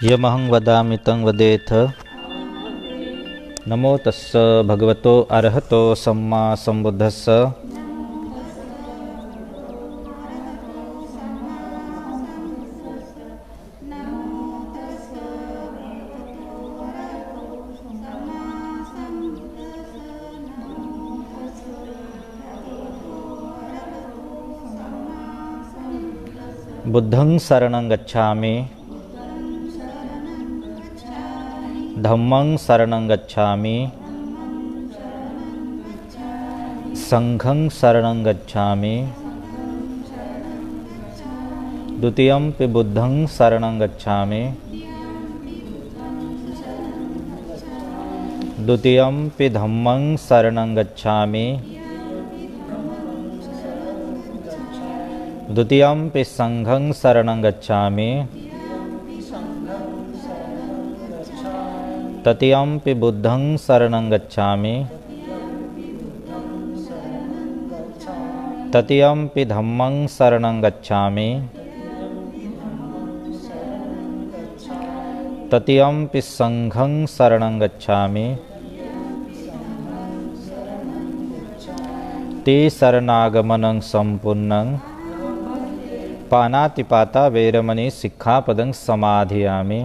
यमहं वदामि तं वदेथ। नमो तस्स भगवतो अरहतो सम्मा सम्बुद्धस्स। बुद्धं शरणं गच्छामि, धम्मं शरणं गच्छामि, संघं शरणं गच्छामि, द्वितीयंपि बुद्धं शरणं गच्छामि, द्वितीयंपि धम्मं शरणं गच्छामि, द्वितीयंपि संघं शरणं गच्छामि, तृतीयंपि बुद्धं शरणं गच्छामि, तृतीयंपि धम्मं शरणं गच्छामि, तृतीयंपि संघं शरणं गच्छामि। ते शरणागमनं संपूर्णं पानातिपाता वैरमणि सिक्खापदं समाधियामि।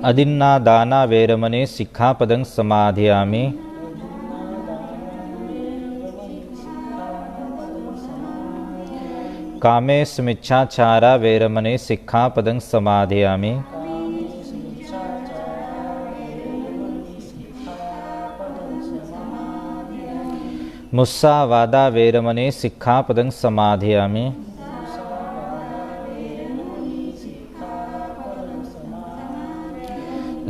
अदिन्नादाना वैरमणि सिक्खापदं समाधियामि। कामेष्मिच्छाचारा वैरमणि सिक्खापदं समाधियामि। मुस्सावादा वैरमणि सिक्खापदं समाधियामि।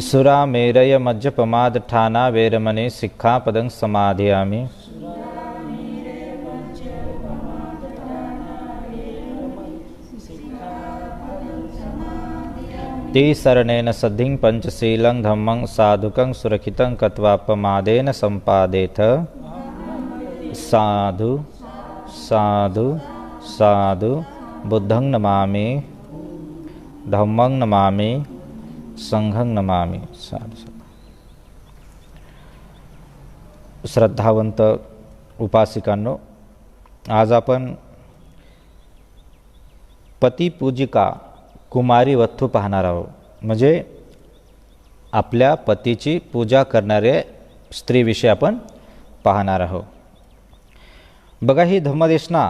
सुरामेरय मज्जपमादठाना वैरमणि सिक्खापदं समाधियामि। ते शरणेन सद्धिं पंचशीलं धम्मं साधुकं सुरक्षितं कत्वापमादेन संपादेथ। साधु साधु साधु। बुद्धं नमामि, धम्मं नमामि, संघं नमामि। साधु साधु। श्रद्धावंत उपासिकांनो, आज आपण पतिपूजिका कुमारी वत्थू पाहणार आहोत. म्हणजे आपल्या पतीची पूजा करणारे स्त्रीविषयी आपण पाहणार आहोत. बघा, ही धम्मदेशना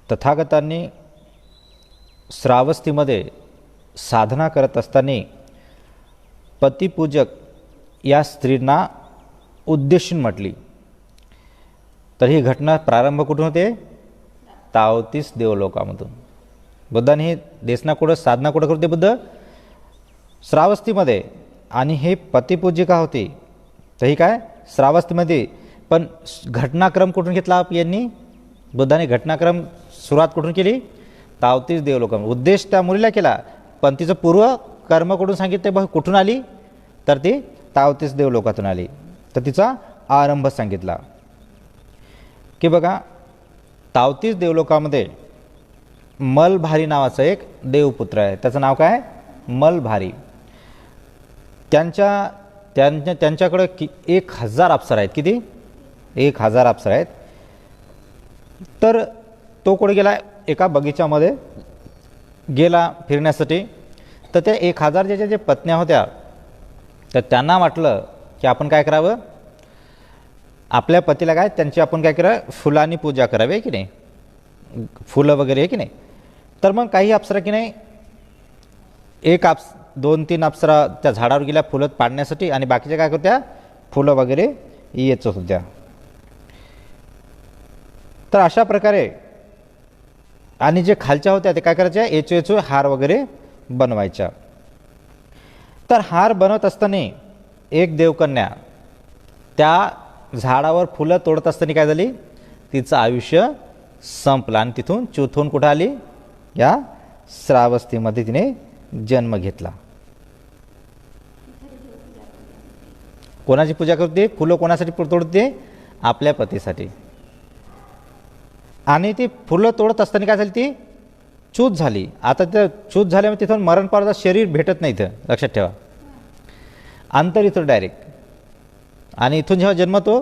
तथागतांनी श्रावस्तीमध्ये साधना करत असताना पतिपूजक या स्त्रींना उद्देशून म्हटली. तर ही घटना प्रारंभ कुठून होते? तावतीस देवलोकामधून. बुद्धाने ही देशना कुठं साधना कुठं करते? बुद्ध श्रावस्तीमध्ये. आणि हे पतिपूजिका होती. तर ही काय श्रावस्तीमध्ये. पण घटनाक्रम कुठून घेतला यांनी? बुद्धाने घटनाक्रम सुरुवात कुठून केली? तावतीस देवलोकाम. उद्देश त्या मुलीला केला, पण तिचं पूर्व कर्म कुठून सांगितले? बघ कुठून आली? तर ती तावतीस देवलोकातून आली. तर तिचा आरंभ सांगितला की बघा, तावतीस देवलोकामध्ये मलभारी नावाचा एक देवपुत्र आहे. त्याचं नाव काय? मलभारी. त्यांच्याकडे 1000 अप्सरा आहेत. किती? 1000 अप्सरा आहेत. तर तो कुठे गेला? एका बगीच्यामध्ये गेला फिरण्यासाठी. तर त्या 1000 ज्या पत्न्या होत्या, तर त्यांना वाटलं की आपण काय करावं, आपल्या पतीला काय त्यांची आपण काय करावं, फुलांनी पूजा करावी, आहे की नाही, फुलं वगैरे, आहे की नाही. तर मग काही अप्सरा की नाही, 2-3 अप्सरा त्या झाडावर गेल्या फुलं पाडण्यासाठी, आणि बाकीच्या काय होत्या, फुलं वगैरे येत होत्या. तर अशा प्रकारे, आणि जे खालच्या होत्या ते काय करायच्या, एचो हार वगैरे बनवायच्या. तर हार बनवत असताना एक देवकन्या त्या झाडावर फुलं तोडत असताना काय झाली, तिचं आयुष्य संपलं आणि तिथून च्युथून कुठं आली, या श्रावस्तीमध्ये तिने जन्म घेतला. कोणाची पूजा करते? फुलं कोणासाठी तोडते? आपल्या पतीसाठी. आणि ती फुलं तोडत असताना काय झाली, ती चूत झाली. आता त्या चूत झाल्यामुळे तिथून मरण पावल्याचं शरीर भेटत नाही. इथं लक्षात ठेवा, अंतर इथं डायरेक्ट. आणि इथून जेव्हा जन्मतो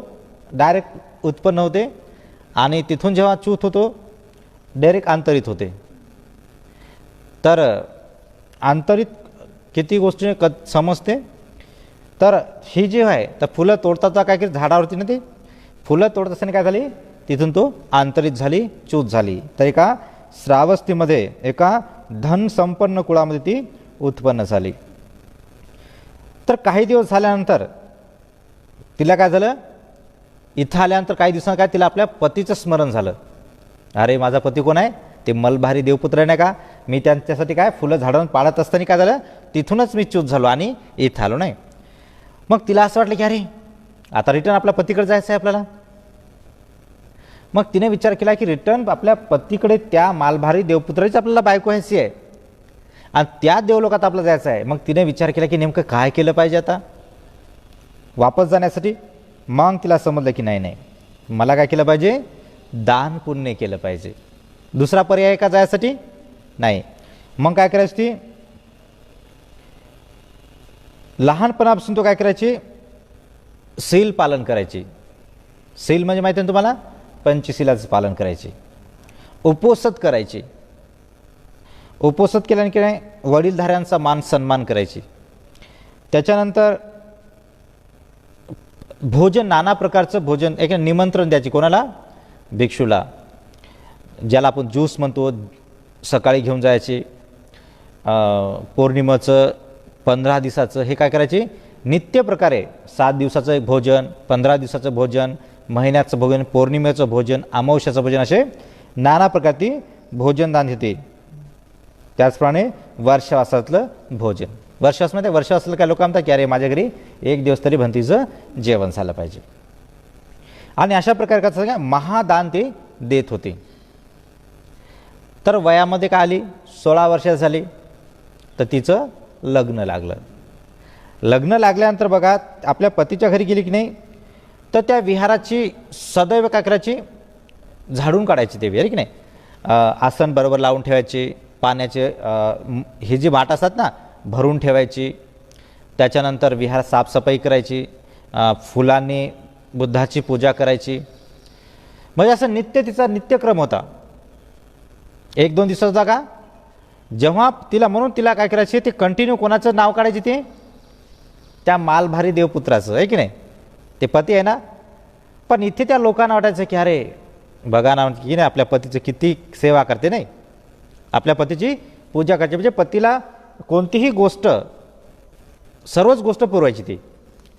डायरेक्ट उत्पन्न होते, आणि तिथून जेव्हा चूत होतो डायरेक्ट अंतरित होते. तर अंतरित किती गोष्टी समजते. तर ही जी आहे तर फुलं तोडता काय केलं, झाडावरती ना ती फुलं तोडत असताना काय झाली, तिथून तो अंतरित झाली, चूत झाली. तर एका श्रावस्तीमध्ये एका धनसंपन्न कुळामध्ये ती उत्पन्न झाली. तर काही दिवस झाल्यानंतर तिला काय झालं, इथं आल्यानंतर काही दिवसांनी काय तिला आपल्या पतीचं स्मरण झालं. अरे माझा पती कोण आहे, ते मलभारी देवपुत्र आहे नाही का, मी त्यांच्यासाठी काय फुलं झाडावरून पाळत असताना काय झालं, तिथूनच मी च्यूत झालो आणि इथं आलो नाही. मग तिला असं वाटलं की अरे आता रिटर्न आपल्या पतीकडे जायचं आहे आपल्याला. मग तिने विचार केला की रिटर्न आपल्या पतीकडे, त्या मालभारी देवपुत्राची आपल्याला बायको व्हायची आहे आणि त्या देवलोकात आपल्याला जायचं आहे. मग तिने विचार केला की नेमकं काय केलं पाहिजे आता वापस जाण्यासाठी. मग तिला समजलं की नाही नाही, मला काय केलं पाहिजे, दान पुण्य केलं पाहिजे. दुसरा पर्याय आहे का जायसाठी, नाही. मग काय करायची, ती लहानपणापासून तो काय करायची, शील पालन करायची. शील म्हणजे माहिती आहे तुम्हाला, पंचशीलाचं पालन करायचे, उपोषित करायची. उपोषित केल्याने की नाही, वडीलधाऱ्यांचा मान सन्मान करायची. त्याच्यानंतर भोजन, नाना प्रकारचं भोजन, एक निमंत्रण द्यायची. कोणाला, भिक्षूला, ज्याला आपण ज्यूस म्हणतो, सकाळी घेऊन जायचे. पौर्णिमेचं 15 दिवसाचं हे काय करायचे, नित्य प्रकारे 7 दिवसाचं भोजन, 15 दिवसाचं भोजन, महिन्याचं भोजन, पौर्णिमेचं भोजन, अमावस्याचं भोजन, असे नाना प्रकारची भोजनदान देते. त्याचप्रमाणे वर्षवासातलं भोजन. वर्षवासमध्ये वर्षवासाला काय लोक म्हणतात की अरे माझ्या घरी एक दिवस तरी भंतीचं जेवण झालं पाहिजे. आणि अशा प्रकारचं महादान ते देत होते. तर वयामध्ये काय आली, 16 वर्षाची झाली, तर तिचं लग्न लागलं. लग्न लागल्यानंतर बघा आपल्या पतीच्या घरी गेली की नाही, तर त्या विहाराची सदैव काय करायची, झाडून काढायची ते विहार की नाही. आसन बरोबर लावून ठेवायचे, पाण्याचे हे जी बाट असतात ना भरून ठेवायची. त्याच्यानंतर विहार साफसफाई करायची, फुलांनी बुद्धाची पूजा करायची. म्हणजे असं नित्य तिचा नित्यक्रम होता. 1-2 दिवसाचा का, जेव्हा तिला म्हणून तिला काय करायची, ते कंटिन्यू कोणाचं नाव काढायची, ते त्या मालभारी देवपुत्राचं आहे की नाही, ते पती आहे ना. पण इथे त्या लोकांना वाटायचं की अरे बघा ना की नाही आपल्या पतीचं किती सेवा करते, नाही आपल्या पतीची पूजा करायची. म्हणजे पतीला कोणतीही गोष्ट, सर्वच गोष्ट पुरवायची ती,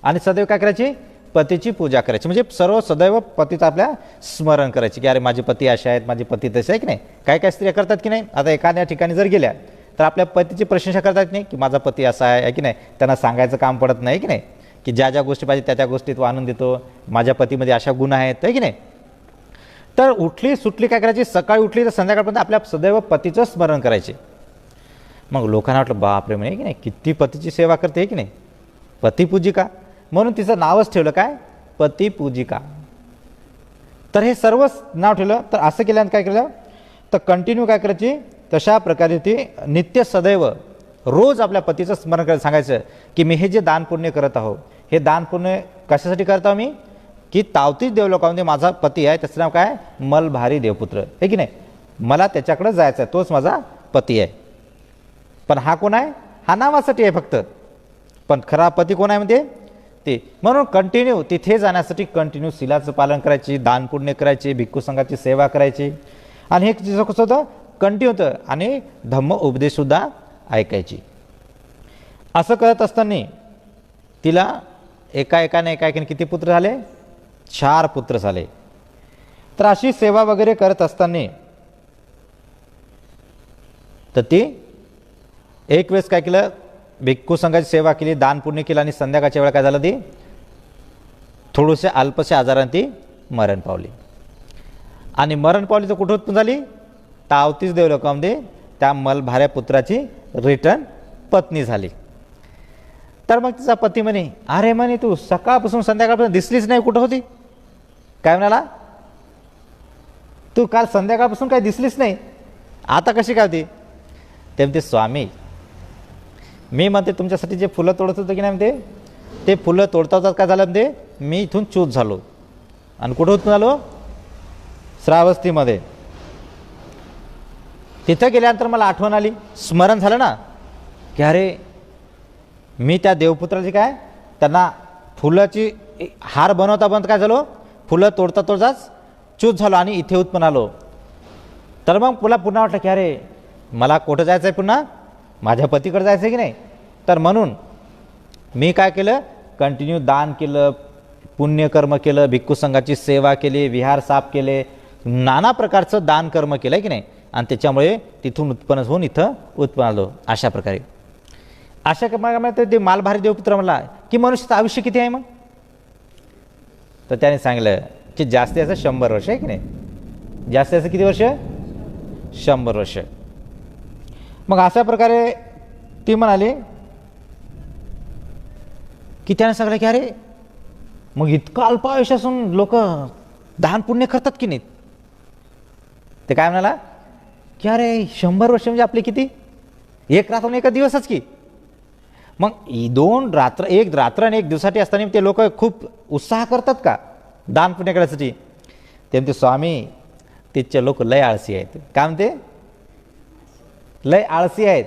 आणि सदैव काय करायची, पतीची पूजा करायची. म्हणजे सर्व सदैव पतीचं आपल्या स्मरण करायचे की अरे माझे पती असे आहेत, माझे पती तसे आहे की नाही. काय काय स्त्रिया करतात की नाही, आता एखाद्या ठिकाणी जर गेल्या तर आपल्या पतीची प्रशंसा करतात की नाही, की माझा पती असा आहे की नाही. त्यांना सांगायचं काम पडत नाही की नाही, की ज्या ज्या गोष्टी पाहिजे त्या त्या गोष्टी तो आणून देतो, माझ्या पतीमध्ये अशा गुण आहेत आहे की नाही. तर उठली सुटली काय करायची, सकाळी उठली तर संध्याकाळपर्यंत आपल्या सदैव पतीचं स्मरण करायचे. मग लोकांना वाटलं बापरे म्हणे की नाही, किती पतीची सेवा करते की नाही, पतिपूजिका. म्हणून तिचं नावच ठेवलं काय, पतिपूजिका. तर हे सर्वच नाव ठेवलं. तर असं केल्यानंतर काय केलं, तर कंटिन्यू काय करायची, तशा प्रकारे ती नित्य सदैव रोज आपल्या पतीचं स्मरण करायला सांगायचं की मी हे जे दान पुण्य करत आहो, हे दान पुण्य कशासाठी करत आहो मी, की तावतीच देवलोकामध्ये माझा पती आहे, त्याचं नाव काय, मलभारी देवपुत्र आहे की नाही. मला त्याच्याकडे जायचं आहे, तोच माझा पती आहे. पण हा कोण आहे, हा नावासाठी आहे फक्त, पण खरा पती कोण आहे म्हणजे ते. म्हणून कंटिन्यू तिथे जाण्यासाठी कंटिन्यू शीलाचं पालन करायची, दान पुण्य करायची, भिक्खू संघाची सेवा करायची. आणि हे तिचं कसं होतं, कंटिन्यू होतं. आणि धम्म उपदेशसुद्धा ऐकायची. असं करत असताना तिला एकाने किती पुत्र झाले, 4 पुत्र झाले. तर अशी सेवा वगैरे करत असताना तर ती एक वेळेस काय केलं, भिक्खू संघाची सेवा केली, दान पुण्य केलं, आणि संध्याकाळच्या वेळा काय झालं, ती थोडेसे अल्पसे आजाराने ती मरण पावली. आणि मरण पावली तर कुठं उत्पन्न झाली, तावतीच देवलोकामध्ये त्या मलभाऱ्या पुत्राची रिटर्न पत्नी झाली. तर मग तिचा पती म्हणे अरे म्हणे तू सकाळपासून संध्याकाळपासून दिसलीच नाही, कुठं होती, काय म्हणाला. तू काल संध्याकाळपासून काही दिसलीच नाही, आता कशी काय होती? ते म्हणते स्वामी, मी म्हणते तुमच्यासाठी जे फुलं तोडत होतं की नाही म्हणते, ते फुलं तोडता होतात काय झालं म्हणते, मी इथून च्यूत झालो. आणि कुठं उतरून आलो? श्रावस्तीमध्ये. तिथं गेल्यानंतर मला आठवण आली, स्मरण झालं ना की अरे मी त्या देवपुत्राची काय, त्यांना फुलाची हार बनवता बनवता काय झालो, फुलं तोडता तोडताच च्यूत झालो आणि इथे उत्पन्न आलो. तर मग पुन्हा वाटलं की अरे मला कुठं जायचं आहे, पुन्हा माझ्या पतीकडे जायचं आहे की नाही. तर म्हणून मी काय केलं, कंटिन्यू दान केलं, पुण्यकर्म केलं, भिक्खू संघाची सेवा केली, विहार साफ केले, नाना प्रकारचं दान कर्म केलं आहे की नाही. आणि त्याच्यामुळे तिथून उत्पन्न होऊन इथं उत्पन्न आलो. अशा प्रकारे ते मालभारी देवपुत्र म्हणला की मनुष्याचं आयुष्य किती आहे मग? तर त्याने सांगितलं की जास्तीत जास्त 100 वर्ष आहे की नाही. जास्तीत जास्त किती वर्ष? 100 वर्ष. मग अशा प्रकारे ती म्हणाली की त्याने सांगितलं की अरे मग इतकं अल्प आयुष्य असून लोक दान पुण्य करतात की नाहीत. ते काय म्हणाला की अरे 100 वर्ष म्हणजे आपले किती, एक रात्र आणि 1 दिवसच की. मग 2 रात्र, 1 रात्र आणि 1 दिवसासाठी असताना ते लोक खूप उत्साह करतात का दान पुण्य करण्यासाठी? ते म्हणते स्वामी, तिथचे लोक लय आळसी आहेत. काय म्हणते? लय आळसी आहेत.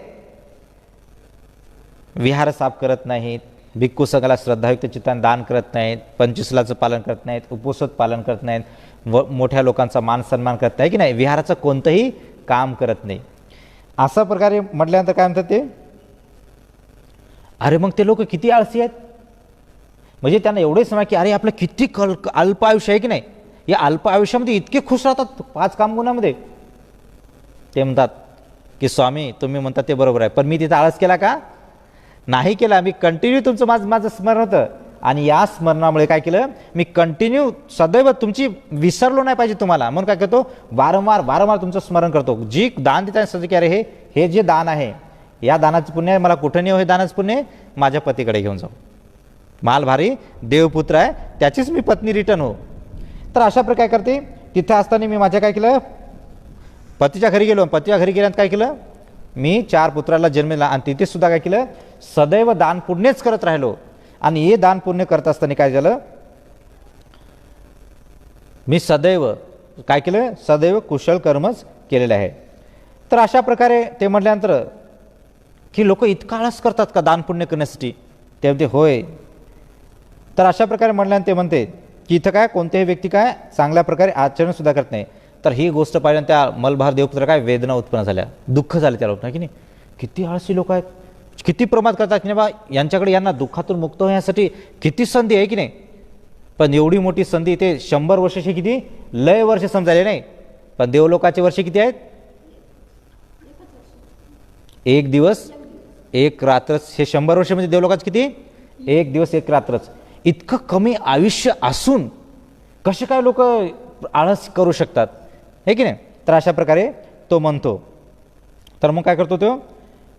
विहार साफ करत नाहीत, भिक्खू संघाला श्रद्धायुक्त चित्ताने दान करत नाहीत, पंचशीलाचं पालन करत नाहीत, उपवासाचं पालन करत नाहीत, व मोठ्या लोकांचा मान सन्मान करत नाही की नाही, विहाराचं कोणतंही काम करत नाही. अशा प्रकारे म्हटल्यानंतर काय म्हणतात ते, अरे मग ते लोक किती आळसी आहेत. म्हणजे त्यांना एवढे समजा की अरे आपलं किती अल्प आयुष्य आहे की नाही, या अल्प आयुष्यामध्ये इतके खुश राहतात 5 कामगुणामध्ये. ते म्हणतात की स्वामी तुम्ही म्हणतात ते बरोबर आहे, पण मी तिथं आळस केला का? नाही केला. मी कंटिन्यू तुमचं माझं स्मरण होतं, आणि या स्मरणामुळे काय केलं, मी कंटिन्यू सदैव तुमची विसरलो नाही पाहिजे तुम्हाला, म्हणून काय करतो, वारंवार तुमचं स्मरण करतो. जी दान देताना समजा की अरे हे जे दान आहे, या दानाचं पुण्य मला कुठं नाही हो, हे दानाचं पुण्य माझ्या पतीकडे घेऊन जाऊ. मालभारी देवपुत्र आहे, त्याचीच मी पत्नी रिटर्न हो. तर अशा प्रकारे करते. तिथे असताना मी माझ्या काय केलं, पतीच्या घरी गेलो. पतीच्या घरी गेल्यानंतर काय केलं, मी 4 पुत्राला जन्म दिला. आणि तिथे सुद्धा काय केलं, सदैव दान पुण्यच करत राहिलो. आणि हे दान पुण्य करत असताना काय झालं, मी सदैव काय केलं, सदैव कुशल कर्मच केलेलं आहे. तर अशा प्रकारे ते म्हटल्यानंतर की लोक इतका आळस करतात का दान पुण्य करण्यासाठी? ते म्हणते होय. तर अशा प्रकारे म्हटल्यानंतर ते म्हणते की इथं काय कोणत्याही व्यक्ती काय चांगल्या प्रकारे आचरण सुद्धा करत नाही. तर ही गोष्ट पाहिल्यानंतर त्या मलभार देवपुत्र काय वेदना उत्पन्न झाल्या, दुःख झाले त्या लोकांना की नाही, किती आळसी लोक आहेत, किती प्रमाद करतात की नाही बा, यांच्याकडे यांना दुःखातून मुक्त होण्यासाठी किती संधी आहे की नाही. पण एवढी मोठी संधी, ते 100 वर्षाची किती लय वर्ष समजायले नाही. पण देवलोकाचे वर्ष किती आहेत, 1 दिवस 1 रात्रच. हे 100 वर्ष म्हणजे देवलोकाचे किती, 1 दिवस 1 रात्रच. इतकं कमी आयुष्य असून कसे काय लोक आळस करू शकतात, हे की नाही. तर अशा प्रकारे तो म्हणतो. तर मग काय करतो तो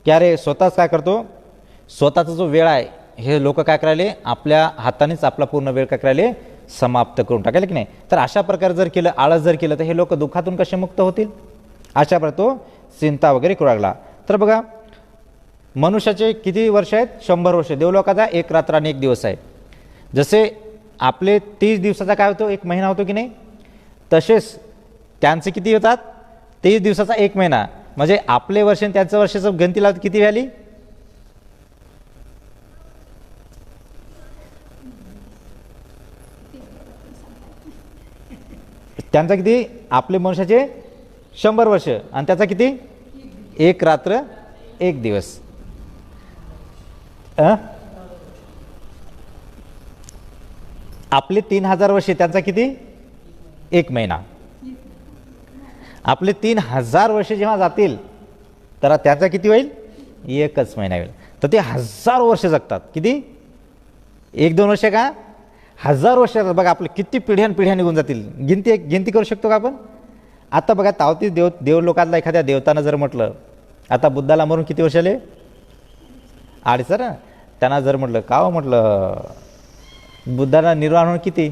की अरे स्वतःच काय करतो, स्वतःचा जो वेळ आहे हे लोक काय करायले, आपल्या हातानेच आपला पूर्ण वेळ काय करायले, समाप्त करून टाकायला की नाही. तर अशा प्रकारे जर केलं, आळस जर केलं, तर हे लोक दुःखातून कसे मुक्त होतील. अशा प्रकारे तो चिंता वगैरे करू लागला. तर बघा, मनुष्याचे किती वर्ष आहेत, 100 वर्ष. देवलोकाचा 1 रात्र आणि 1 दिवस आहे. जसे आपले 30 दिवसाचा काय होतो, 1 महिना होतो की नाही, तसेच त्यांचे किती होतात, 30 दिवसाचा 1 महिना. म्हणजे आपले वर्ष आणि त्यांचं वर्षाचं गणती लावत किती झाली, त्यांचा किती, आपले मनुष्याचे 100 वर्ष आणि त्याचा किती, 1 रात्र 1 दिवस. आपले 3000 वर्षे, त्यांचा किती, 1 महिना. आपले 3000 वर्षे जेव्हा जातील तर त्याचा किती होईल, 1च महिना होईल. तर ते 1000 वर्ष जगतात. किती, 1-2 वर्ष का, 1000 वर्ष. बघा आपले किती पिढ्यान निघून जातील. गिनती करू शकतो का आपण? आता बघा, तावती देवलोकातला एखाद्या देवतानं जर म्हटलं, आता बुद्धाला मरून किती वर्ष आले, 2.5 सर. त्यांना जर म्हटलं का हो, म्हटलं बुद्धाला निर्वाण होऊन किती,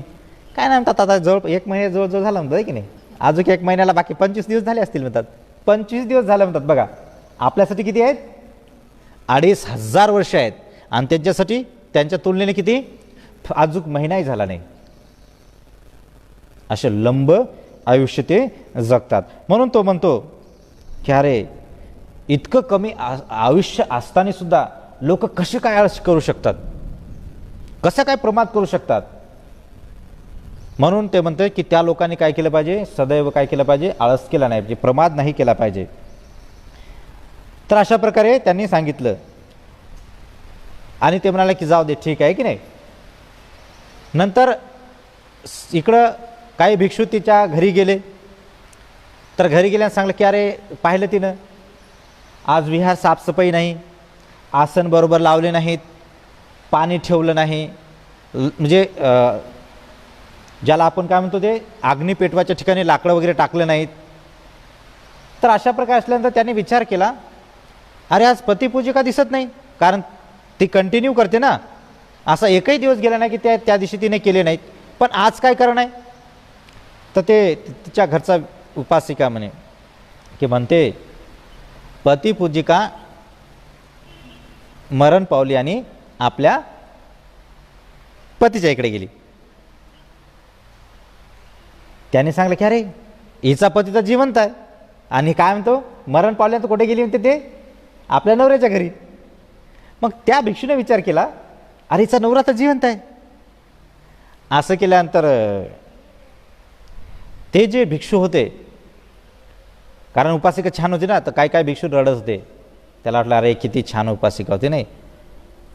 काय नाही म्हणतात, आता जवळ 1 महिने जवळजवळ झाला म्हणतो की नाही. अजून 1 महिन्याला बाकी 25 दिवस झाले असतील म्हणतात. 25 दिवस झाले म्हणतात. बघा आपल्यासाठी किती आहेत? 2500 वर्ष आहेत आणि त्यांच्यासाठी त्यांच्या तुलनेने किती? अजून महिनाही झाला नाही. असे लंब आयुष्य ते जगतात. म्हणून तो म्हणतो की अरे इतकं कमी आयुष्य असताना सुद्धा लोक कसे काय आळस करू शकतात, कसं काय प्रमाद करू शकतात. म्हणून ते म्हणते की त्या लोकांनी काय केलं पाहिजे? सदैव काय केलं पाहिजे? आळस केला नाही पाहिजे, प्रमाद नाही केला पाहिजे. तर अशा प्रकारे त्यांनी सांगितलं आणि ते म्हणाले की जाऊ दे, ठीक आहे की नाही. नंतर इकडं काही भिक्षू तिच्या घरी गेले. तर घरी गेल्यानं सांगलं की अरे पाहिलं तिनं आज विहार साफसफाई नाही, आसन बरोबर लावले नाहीत, पाणी ठेवलं नाही, म्हणजे ज्याला आपण काय म्हणतो ते अग्नी पेटवाच्या ठिकाणी लाकडं वगैरे टाकलं नाहीत. तर अशा प्रकारे असल्यानंतर त्यांनी विचार केला अरे आज पतिपूजिका दिसत नाही, कारण ती कंटिन्यू करते ना, असा एकही दिवस गेला नाही की त्या दिवशी तिने केले नाहीत, पण आज काय करणं आहे. तर ते तिच्या घरचा उपासिका म्हणे की म्हणते पतिपूजिका मरण पावली आणि आपल्या पतीच्या इकडे गेली. त्याने सांगलं की अरे हिचा पती तर जिवंत आहे आणि काय म्हणतो मरण पावल्यानंतर कुठे गेली म्हणते? ते आपल्या नवऱ्याच्या घरी. मग त्या भिक्षूने विचार केला अरे हिचा नवरा तर जिवंत आहे. असं केल्यानंतर ते जे भिक्षू होते, कारण उपासिका छान होती ना, तर काय काय भिक्षू रडत होते. त्याला वाटलं अरे किती छान उपासिका होती नाही,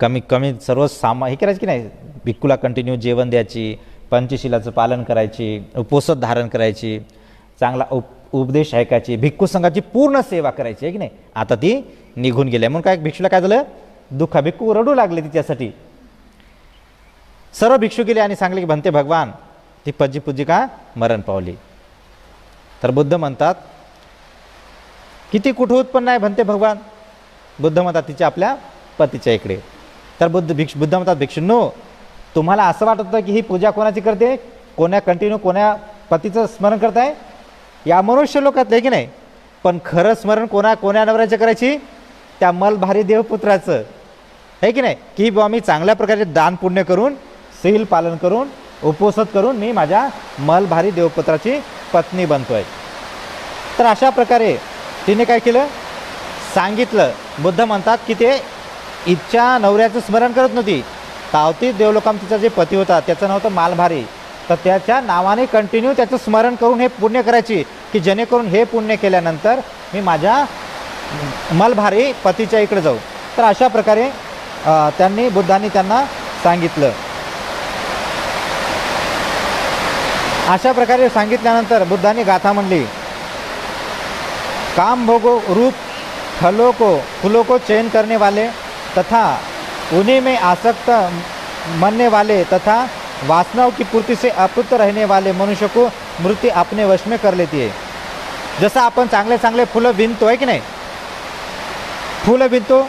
कमी कमी सर्व हे करायचं की नाही, भिक्खूला कंटिन्यू जेवण द्यायची, पंचशिलाचं पालन करायची, उपोषण धारण करायची, चांगला उपदेश ऐकायची, भिक्खू संघाची पूर्ण सेवा करायची आहे की नाही. आता ती निघून गेली म्हणून काय भिक्षूला काय झालं? दुःख. भिक्खू रडू लागले तिच्यासाठी. सर्व भिक्षू गेले आणि सांगले की म्हणते भगवान ती पतिपूजिका मरण पावली. तर बुद्ध म्हणतात किती कुठं उत्पन्न आहे म्हणते भगवान. बुद्ध म्हणतात तिच्या आपल्या पतीच्या इकडे. तर बुद्ध म्हणतात भिक्षूंनो तुम्हाला असं वाटत होतं की ही पूजा कोणाची करते, कोण्या कंटिन्यू कोण्या पतीचं स्मरण करताय? या मनुष्य लोकातलं आहे की नाही, पण खरं स्मरण कोण्या नवऱ्याचं करायची? त्या मलभारी देवपुत्राचं आहे की नाही, की बुवा मी चांगल्या प्रकारे दान पुण्य करून शील पालन करून उपोषण करून मी माझ्या मलभारी देवपुत्राची पत्नी बनतोय. तर अशा प्रकारे तिने काय केलं सांगितलं. बुद्ध म्हणतात की ते इच्छा नवऱ्याचं स्मरण करत नव्हती. तावती देवलोकाम तिचा जे पती होता त्याचं नाव होतं मालभारी, तर त्याच्या नावाने कंटिन्यू त्याचं स्मरण करून हे पुण्य करायची, की जेणेकरून हे पुण्य केल्यानंतर मी माझ्या मलभारी पतीच्या इकडे जाऊ. तर अशा प्रकारे बुद्धांनी त्यांना सांगितलं. अशा प्रकारे सांगितल्यानंतर बुद्धांनी गाथा म्हणली काम भोगो रूप फलों को चयन करने वाले तथा उन्हीं में आसक्त मनने वाले तथा वासनाओं की पूर्ति से अपूर्त रहने वाले मनुष्य को मृत्यु अपने वश में कर लेती है. जसं आपण चांगले चांगले फुलं विणतो आहे की नाही, फुलं विणतो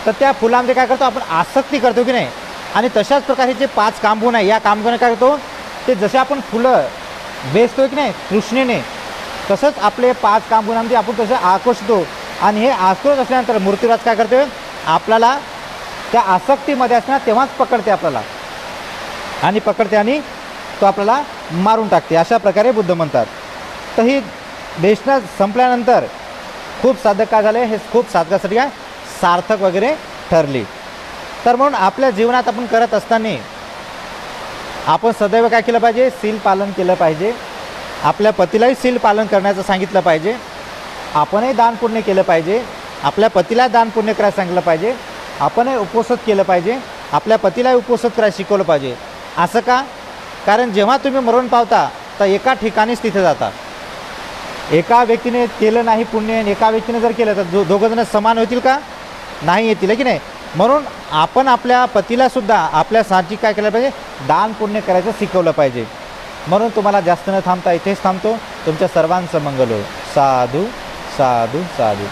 तर त्या फुलांमध्ये काय करतो आपण आसक्ती करतो की नाही. आणि तशाच प्रकारे जे 5 कामगुण आहे, या कामगुण काय करतो ते जसे आपण फुलं वेचतो की नाही तृष्णेने, तसंच आपले 5 कामगुणांमध्ये आपण तसं आकर्षतो. आणि हे आकर्षित असल्यानंतर मृत्यूराज काय करते आपल्याला त्या आसक्तीमध्ये असणार तेव्हाच पकडते आपल्याला, आणि पकडते आणि तो आपल्याला मारून टाकते. अशा प्रकारे बुद्ध म्हणतात. तर ही देशना संपल्यानंतर खूप साधक काय झाले, हे खूप साधकासाठी काय सार्थक वगैरे ठरली. तर म्हणून आपल्या जीवनात आपण करत असताना आपण सदैव काय केलं पाहिजे, शील पालन केलं पाहिजे. आपल्या पतीलाही शील पालन करण्याचं सांगितलं पाहिजे. आपणही दान पुण्य केलं पाहिजे. आपल्या पतीला दान पुण्य करायला सांगितलं पाहिजे. आपणही उपोषण केलं पाहिजे. आपल्या पतीलाही उपोषण करायला शिकवलं पाहिजे. असं का? कारण जेव्हा तुम्ही मरण पावता तर एका ठिकाणीच तिथे जाता. एका व्यक्तीने केलं नाही पुण्य आणि एका व्यक्तीने जर केलं तर दोघं जण समान होतील का? नाही येतील, आहे की नाही. म्हणून आपण आपल्या पतीला सुद्धा आपल्या साहजिक काय केलं पाहिजे, दान पुण्य करायचं शिकवलं पाहिजे. म्हणून तुम्हाला जास्त न थांबता इथेच थांबतो. तुमच्या सर्वांचं मंगल हो. साधू साधू साधू.